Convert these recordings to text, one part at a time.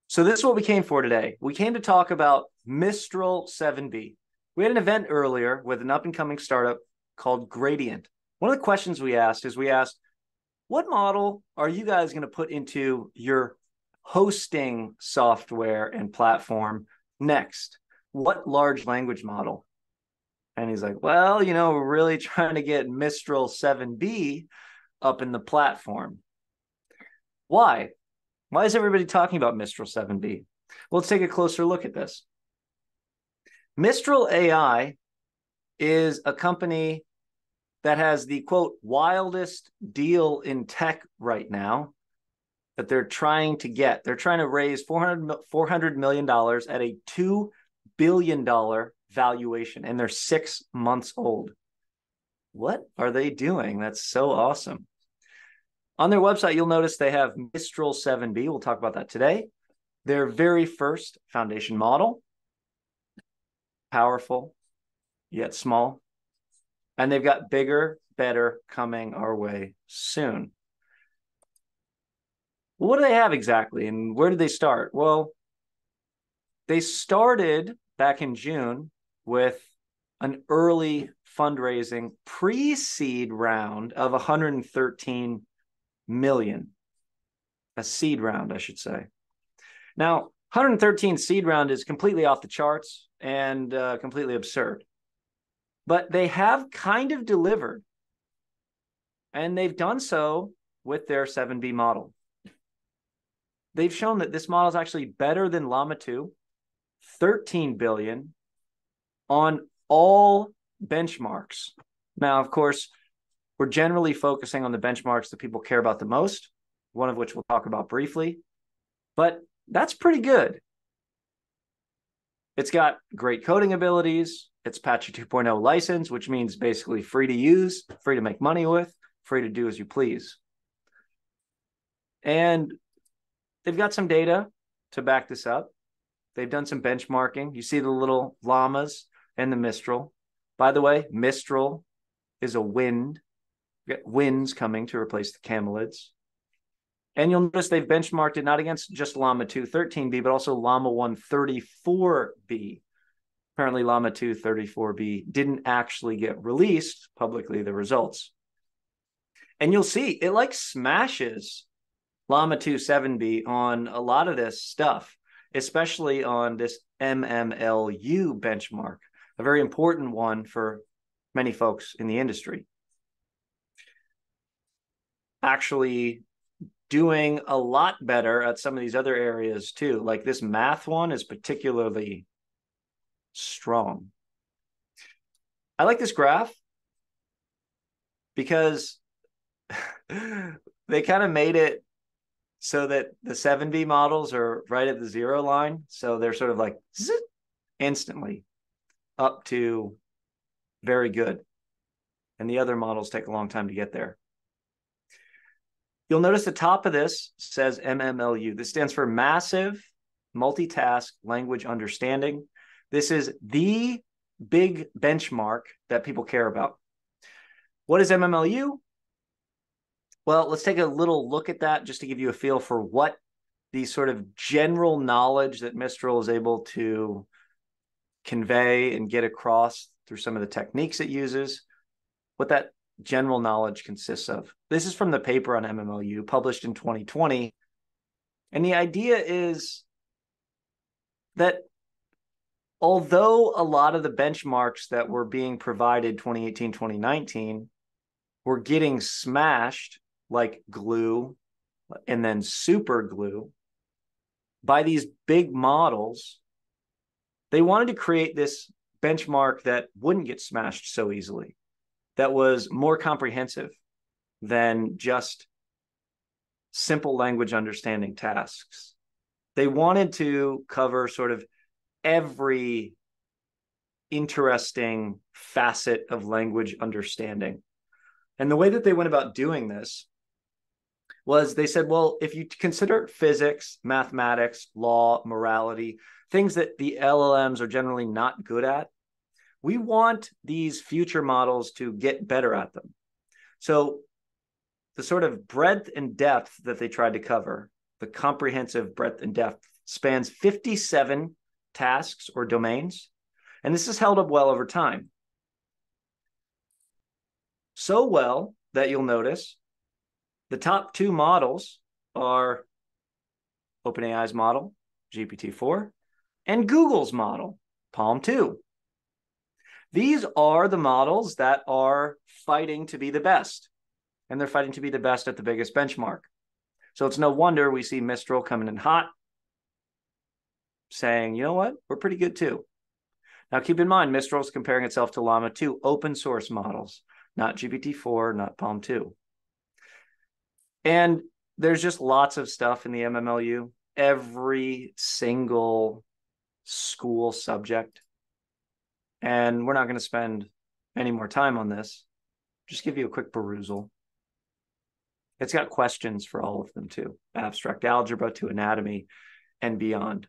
So this is what we came for today. We came to talk about Mistral 7B. We had an event earlier with an up-and-coming startup called Gradient. One of the questions we asked, what model are you guys going to put into your hosting software and platform next? What large language model? And he's like, well, we're really trying to get Mistral 7B up in the platform. Why? Why is everybody talking about Mistral 7B? Well, let's take a closer look at this. Mistral AI is a company that has the, quote, wildest deal in tech right now that they're trying to get. They're trying to raise $400 million at a $2 billion valuation, and they're 6 months old. What are they doing? That's so awesome. On their website, you'll notice they have Mistral 7B. We'll talk about that today. Their very first foundation model. Powerful, yet small. And they've got bigger, better coming our way soon. What do they have exactly, and where did they start? Well, they started back in June with an early fundraising pre-seed round of 113 million. A seed round, I should say. Now, 113 seed round is completely off the charts and completely absurd. But they have kind of delivered. And they've done so with their 7B model. They've shown that this model is actually better than Llama 2, 13 billion on all benchmarks. Now, of course, we're generally focusing on the benchmarks that people care about the most, one of which we'll talk about briefly. But that's pretty good. It's got great coding abilities. It's Apache 2.0 license, which means basically free to use, free to make money with, free to do as you please. And they've got some data to back this up. They've done some benchmarking. You see the little llamas and the Mistral. By the way, Mistral is a wind. You get winds coming to replace the camelids. And you'll notice they've benchmarked it not against just Llama 2 13B, but also Llama 1 34B. Apparently, Llama 2 34B didn't actually get released publicly, the results. And you'll see it like smashes Llama 2 7B on a lot of this stuff, especially on this MMLU benchmark, a very important one for many folks in the industry. Actually doing a lot better at some of these other areas too. Like this math one is particularly strong. I like this graph because they kind of made it so that the 7B models are right at the 0 line. So they're sort of like zit, instantly up to very good. And the other models take a long time to get there. You'll notice the top of this says MMLU. This stands for Massive Multitask Language Understanding. This is the big benchmark that people care about. What is MMLU? Well, let's take a little look at that just to give you a feel for what the sort of general knowledge that Mistral is able to convey and get across through some of the techniques it uses, what that general knowledge consists of. This is from the paper on MMLU published in 2020. And the idea is that although a lot of the benchmarks that were being provided 2018, 2019 were getting smashed like glue and then super glue by these big models, they wanted to create this benchmark that wouldn't get smashed so easily, that was more comprehensive than just simple language understanding tasks. They wanted to cover sort of every interesting facet of language understanding. And the way that they went about doing this was they said, well, if you consider physics, mathematics, law, morality, things that the LLMs are generally not good at, we want these future models to get better at them. So the sort of breadth and depth that they tried to cover, the comprehensive breadth and depth spans 57 tasks or domains, and this has held up well over time. So well that you'll notice the top two models are OpenAI's model, GPT-4, and Google's model, Palm 2. These are the models that are fighting to be the best, and they're fighting to be the best at the biggest benchmark. So it's no wonder we see Mistral coming in hot, saying, you know what, we're pretty good too. Now, keep in mind, Mistral is comparing itself to Llama 2 open source models, not GPT-4, not Palm 2. And there's just lots of stuff in the MMLU. Every single school subject. And we're not going to spend any more time on this. Just give you a quick perusal. It's got questions for all of them too. Abstract algebra to anatomy and beyond.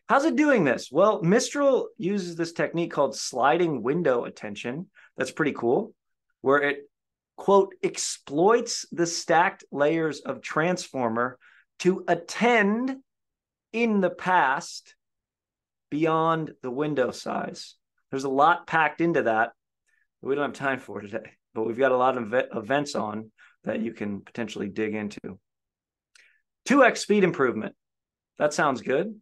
How's it doing this? Well, Mistral uses this technique called sliding window attention. That's pretty cool, where it, quote, exploits the stacked layers of transformer to attend in the past beyond the window size. There's a lot packed into that we don't have time for today, but we've got a lot of events on that you can potentially dig into. 2x speed improvement. That sounds good.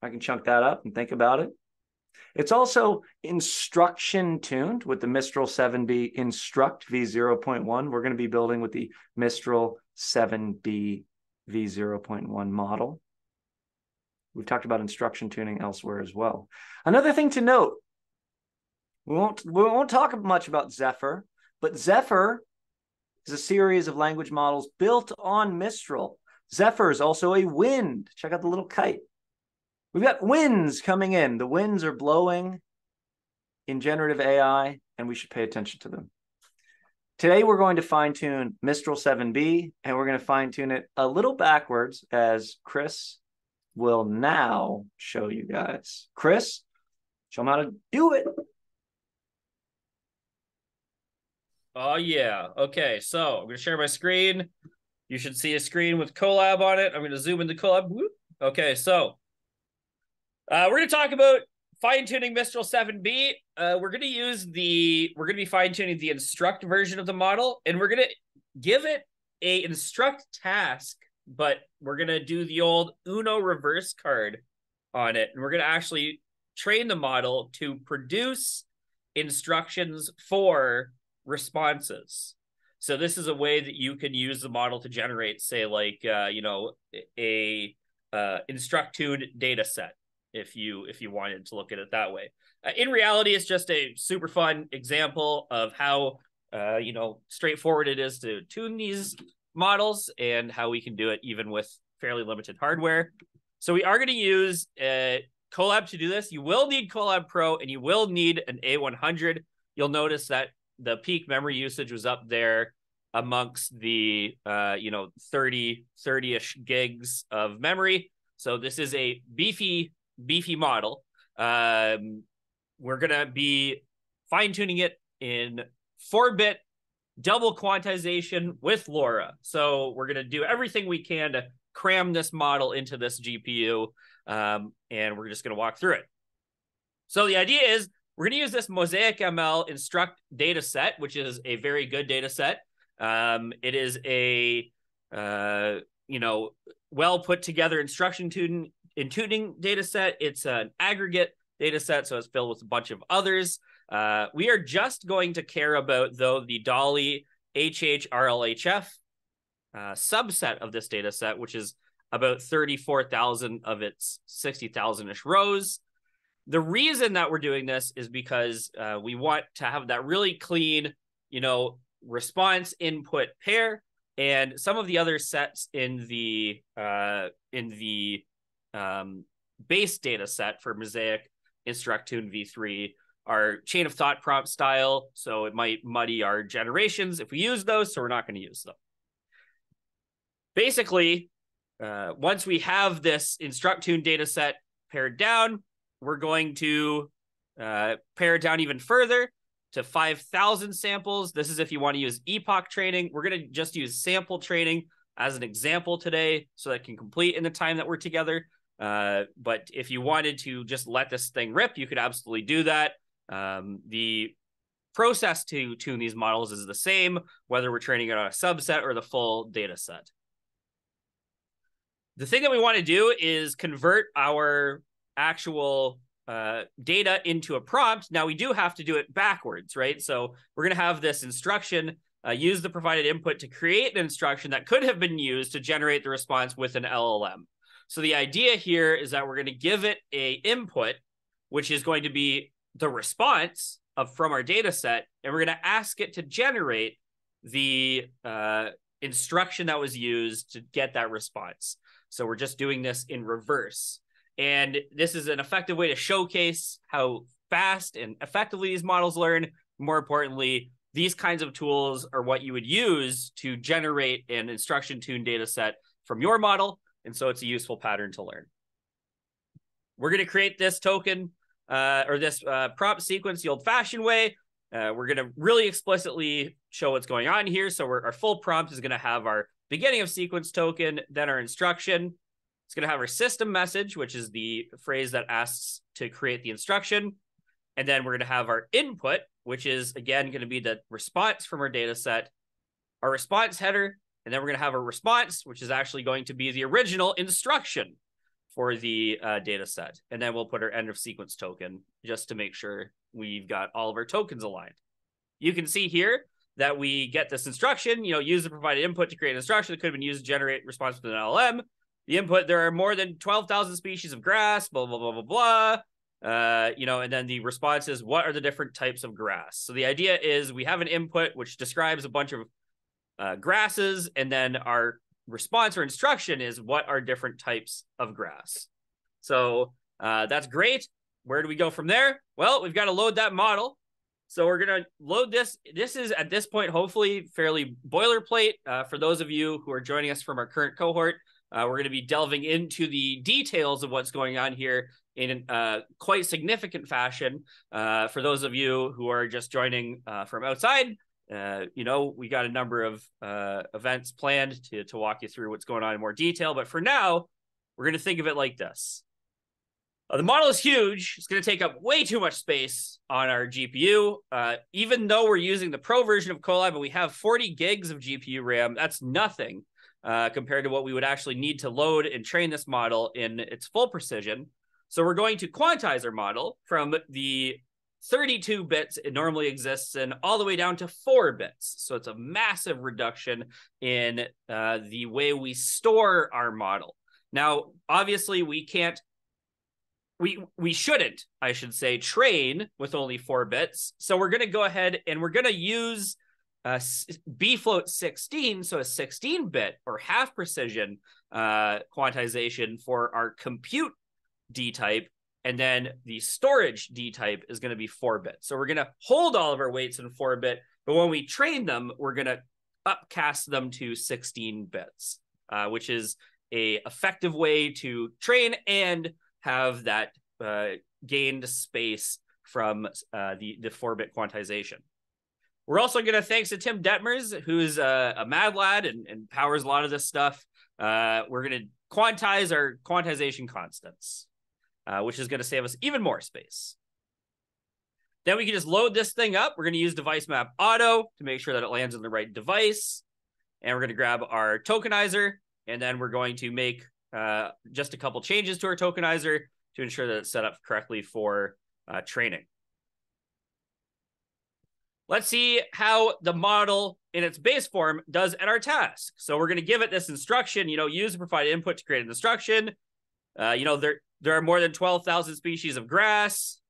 I can chunk that up and think about it. It's also instruction tuned with the Mistral 7B Instruct v0.1. We're going to be building with the Mistral 7B v0.1 model. We've talked about instruction tuning elsewhere as well. Another thing to note, we won't talk much about Zephyr, but Zephyr is a series of language models built on Mistral. Zephyr is also a wind. Check out the little kite. We've got winds coming in. The winds are blowing in generative AI, and we should pay attention to them. Today, we're going to fine-tune Mistral 7B, and we're going to fine-tune it a little backwards, as Chris will now show you guys. Chris, show them how to do it. Oh, yeah. Okay, so I'm going to share my screen. You should see a screen with Colab on it. I'm going to zoom into Colab. Okay, so we're going to talk about fine-tuning Mistral 7B. We're going to be fine-tuning the instruct version of the model, and we're going to give it a instruct task, but we're going to do the old Uno reverse card on it, and we're going to actually train the model to produce instructions for responses. So this is a way that you can use the model to generate, say, like, a instruct-tuned data set, if you wanted to look at it that way. In reality, it's just a super fun example of how, straightforward it is to tune these models and how we can do it even with fairly limited hardware. So we are going to use Colab to do this. You will need Colab Pro, and you will need an A100. You'll notice that the peak memory usage was up there amongst the 30-ish gigs of memory. So this is a beefy model. We're gonna be fine-tuning it in 4-bit double quantization with LoRa. So we're gonna do everything we can to cram this model into this GPU, and we're just gonna walk through it. So the idea is we're going to use this Mosaic ML instruct data set, which is a very good data set. It is a well put together instruction tuning data set. It's an aggregate data set, so it's filled with a bunch of others. We are just going to care about, though, the Dolly HHRLHF subset of this data set, which is about 34,000 of its 60,000-ish rows. The reason that we're doing this is because we want to have that really clean, response input pair, and some of the other sets in the base data set for Mosaic Instruct Tune v3 are chain of thought prompt style, so it might muddy our generations if we use those, so we're not going to use them. Basically, once we have this Instruct Tune data set paired down, we're going to pare it down even further to 5,000 samples. This is if you want to use epoch training. We're going to just use sample training. as an example today so that it can complete in the time that we're together. But if you wanted to just let this thing rip, you could absolutely do that. The process to tune these models is the same, whether we're training it on a subset or the full data set. The thing that we want to do is convert our actual data into a prompt. Now, we do have to do it backwards, right? So we're going to have this instruction, use the provided input to create an instruction that could have been used to generate the response with an LLM. So the idea here is that we're going to give it a input, which is going to be the response from our data set, and we're going to ask it to generate the instruction that was used to get that response. So we're just doing this in reverse. And this is an effective way to showcase how fast and effectively these models learn. More importantly, these kinds of tools are what you would use to generate an instruction-tuned data set from your model. And so it's a useful pattern to learn. We're going to create this token or this prompt sequence the old-fashioned way. We're going to really explicitly show what's going on here. So our full prompt is going to have our beginning of sequence token, then our instruction. It's going to have our system message, which is the phrase that asks to create the instruction. And then we're going to have our input, which is, again, going to be the response from our data set, our response header, and then we're going to have a response, which is actually going to be the original instruction for the data set. And then we'll put our end of sequence token just to make sure we've got all of our tokens aligned. You can see here that we get this instruction, use the provided input to create an instruction that could have been used to generate response with an LLM. The input, there are more than 12,000 species of grass, blah, blah, blah, blah, blah. And then the response is, what are the different types of grass? So the idea is we have an input which describes a bunch of grasses, and then our response or instruction is what are different types of grass. So that's great. Where do we go from there? Well, we've got to load that model. So we're going to load this. This is, at this point, hopefully fairly boilerplate. For those of you who are joining us from our current cohort, we're going to be delving into the details of what's going on here in quite significant fashion. For those of you who are just joining from outside, we got a number of events planned to walk you through what's going on in more detail. But for now, we're going to think of it like this. The model is huge. It's going to take up way too much space on our GPU. Even though we're using the Pro version of Colab, but we have 40 gigs of GPU RAM, that's nothing compared to what we would actually need to load and train this model in its full precision. So we're going to quantize our model from the 32 bits it normally exists in all the way down to 4 bits. So it's a massive reduction in the way we store our model. Now, obviously, we shouldn't, I should say, train with only 4 bits. So we're going to go ahead and we're going to use bfloat 16, so a 16-bit or half precision quantization for our compute D type, and then the storage D type is going to be 4 bits. So we're going to hold all of our weights in 4-bit, but when we train them, we're going to upcast them to 16 bits, which is a effective way to train and have that gained space from the 4-bit quantization. We're also going to, thanks to Tim Detmers, who's a mad lad and powers a lot of this stuff, we're going to quantize our quantization constants, which is going to save us even more space. Then we can just load this thing up. We're going to use device map auto to make sure that it lands on the right device. And we're going to grab our tokenizer, and then we're going to make just a couple changes to our tokenizer to ensure that it's set up correctly for training. Let's see how the model in its base form does at our task. So we're going to give it this instruction, use the provided input to create an instruction. There are more than 12,000 species of grass,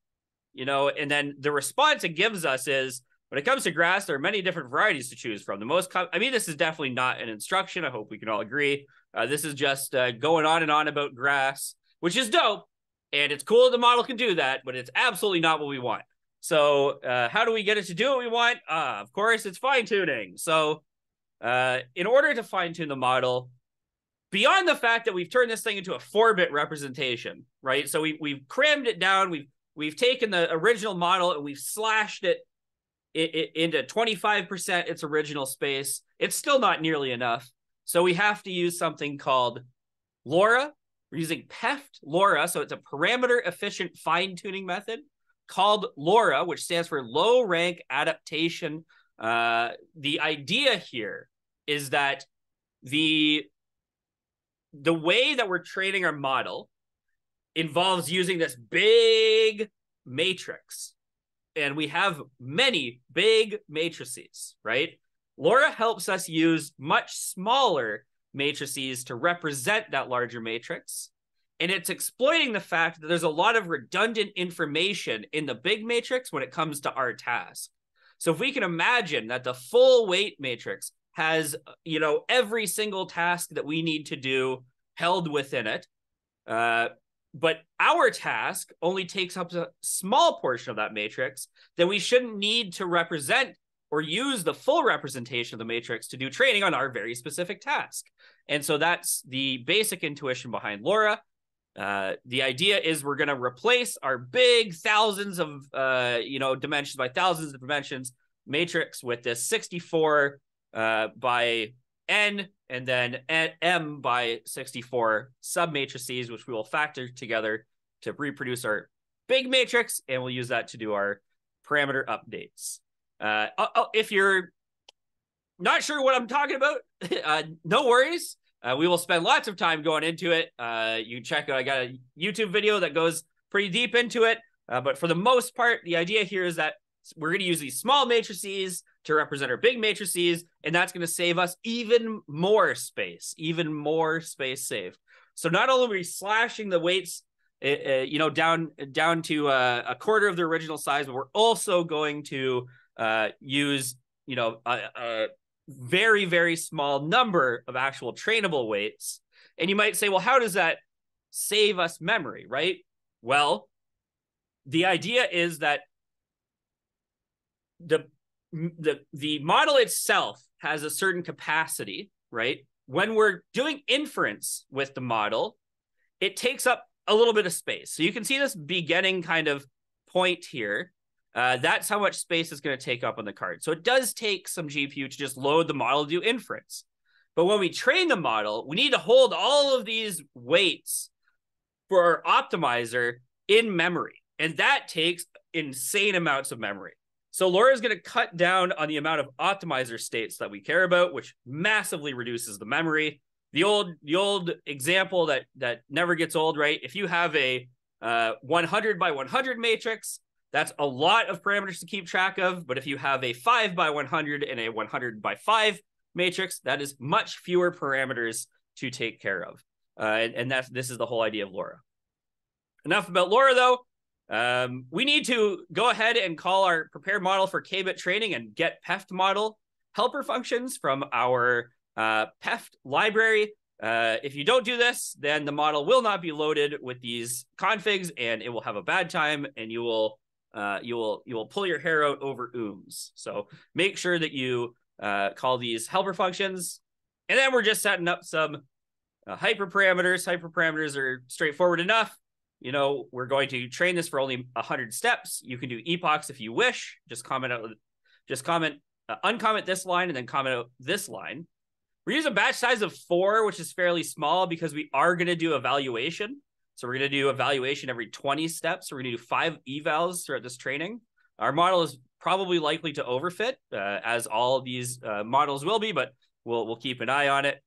and then the response it gives us is, when it comes to grass, there are many different varieties to choose from. This is definitely not an instruction. I hope we can all agree. This is just going on and on about grass, which is dope. And it's cool that the model can do that, but it's absolutely not what we want. So how do we get it to do what we want? Of course, it's fine-tuning. So in order to fine-tune the model, beyond the fact that we've turned this thing into a 4-bit representation, right? So we've crammed it down. We've taken the original model and we've slashed it into 25% its original space. It's still not nearly enough. So we have to use something called LoRa. We're using PEFT LoRa, so it's a parameter efficient fine-tuning method called LoRa, which stands for low rank adaptation. The idea here is that the way that we're training our model involves using this big matrix. And we have many big matrices, right? LoRa helps us use much smaller matrices to represent that larger matrix. And it's exploiting the fact that there's a lot of redundant information in the big matrix when it comes to our task. So if we can imagine that the full weight matrix has, every single task that we need to do held within it, but our task only takes up a small portion of that matrix, then we shouldn't need to represent or use the full representation of the matrix to do training on our very specific task. And so that's the basic intuition behind LoRa. The idea is we're going to replace our big thousands of, dimensions by thousands of dimensions matrix with this 64 by N and then M by 64 submatrices, which we will factor together to reproduce our big matrix, and we'll use that to do our parameter updates. If you're not sure what I'm talking about, no worries. We will spend lots of time going into it. You can check out, I got a YouTube video that goes pretty deep into it. But for the most part, the idea here is that we're going to use these small matrices to represent our big matrices, and that's going to save us even more space saved. So not only are we slashing the weights, down to a quarter of the original size, but we're also going to use, a very, very small number of actual trainable weights. And you might say, well, how does that save us memory, right? Well, the idea is that the model itself has a certain capacity, right? When we're doing inference with the model, it takes up a little bit of space. So you can see this beginning kind of point here. That's how much space is going to take up on the card. So it does take some GPU to just load the model to do inference. But when we train the model, we need to hold all of these weights for our optimizer in memory. And that takes insane amounts of memory. So LoRa is going to cut down on the amount of optimizer states that we care about, which massively reduces the memory. The old example that never gets old, right? If you have a 100 by 100 matrix, that's a lot of parameters to keep track of. But if you have a 5 by 100 and a 100 by 5 matrix, that is much fewer parameters to take care of. And this is the whole idea of LoRa. Enough about LoRa, though. We need to go ahead and call our prepared model for K-bit training and get PEFT model helper functions from our PEFT library. If you don't do this, then the model will not be loaded with these configs, and it will have a bad time, and you will pull your hair out over ooms. So make sure that you call these helper functions, and then we're just setting up some hyperparameters. Hyperparameters are straightforward enough. We're going to train this for only 100 steps. You can do epochs if you wish. Uncomment this line and then comment out this line. We're using a batch size of 4, which is fairly small because we are going to do evaluation. So we're going to do evaluation every 20 steps. So we're going to do 5 evals throughout this training. Our model is probably likely to overfit, as all of these models will be, but we'll keep an eye on it.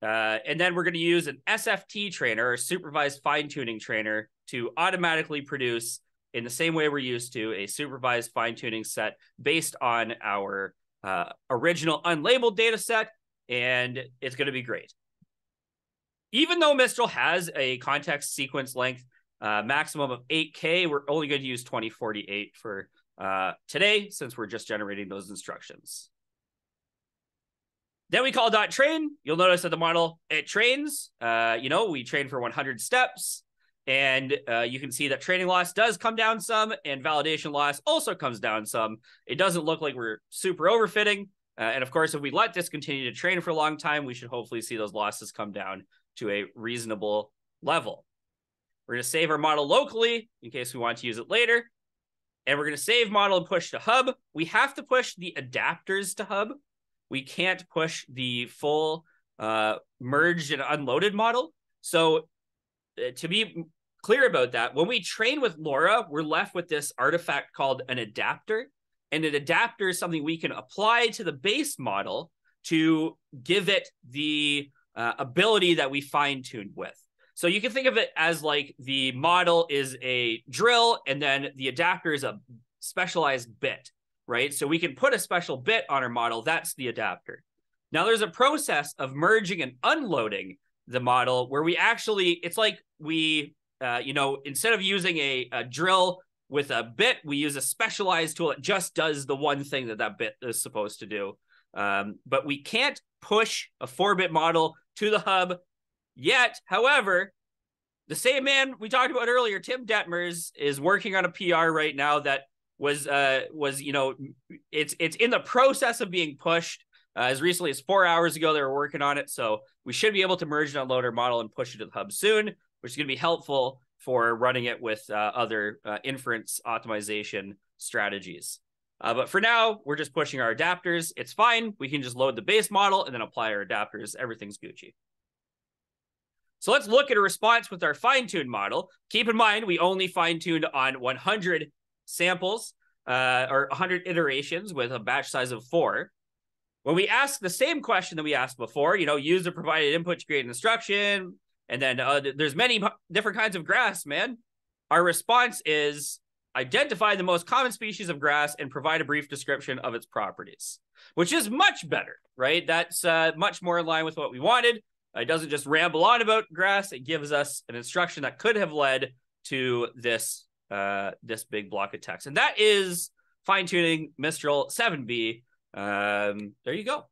And then we're going to use an SFT trainer, or supervised fine-tuning trainer, to automatically produce, in the same way we're used to, a supervised fine-tuning set based on our original unlabeled data set, and it's going to be great. Even though Mistral has a context sequence length maximum of 8K, we're only going to use 2048 for today, since we're just generating those instructions. Then we call .train. You'll notice that the model, it trains. We train for 100 steps. And you can see that training loss does come down some, and validation loss also comes down some. It doesn't look like we're super overfitting. And of course, if we let this continue to train for a long time, we should hopefully see those losses come down to a reasonable level. We're going to save our model locally in case we want to use it later. And we're going to save model and push to hub. We have to push the adapters to hub. We can't push the full merged and unloaded model. So to be clear about that, when we train with LoRa, we're left with this artifact called an adapter. And an adapter is something we can apply to the base model to give it the ability that we fine-tuned with. So you can think of it as like the model is a drill and then the adapter is a specialized bit, right? So we can put a special bit on our model. That's the adapter. Now there's a process of merging and unloading the model where we actually, it's like we, instead of using a drill with a bit, we use a specialized tool that just does the one thing that that bit is supposed to do. But we can't push a 4-bit model to the hub yet. However, the same man we talked about earlier, Tim Detmers, is working on a PR right now that was it's in the process of being pushed. As recently as 4 hours ago, they were working on it. So we should be able to merge and unload our model and push it to the hub soon, which is going to be helpful for running it with other inference optimization strategies. But for now, we're just pushing our adapters. It's fine. We can just load the base model and then apply our adapters. Everything's Gucci. So let's look at a response with our fine-tuned model. Keep in mind, we only fine-tuned on 100 samples or 100 iterations with a batch size of 4. When we ask the same question that we asked before, user provided input to create an instruction, and then there's many different kinds of grass, man. Our response is identify the most common species of grass and provide a brief description of its properties, which is much better, right? That's much more in line with what we wanted. It doesn't just ramble on about grass. It gives us an instruction that could have led to this big block of text. And that is fine-tuning Mistral 7B. There you go.